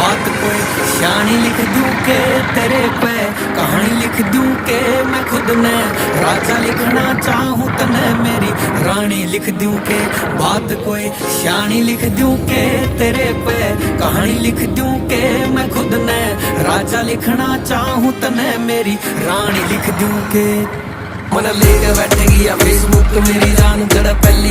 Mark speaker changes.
Speaker 1: बात कोई शानी लिख दूं के तेरे पे, कहानी लिख दूं के मैं खुद ने राजा लिखना चाहूं तने मेरी रानी लिख दूं के। बात कोई शानी लिख दूं के तेरे पे, कहानी लिख दूं के मैं खुद ने राजा लिखना चाहूं तने मेरी रानी लिख दूं के। मन लेके बैठेगी या फेसबुक मेरी जान, जड़ा पहले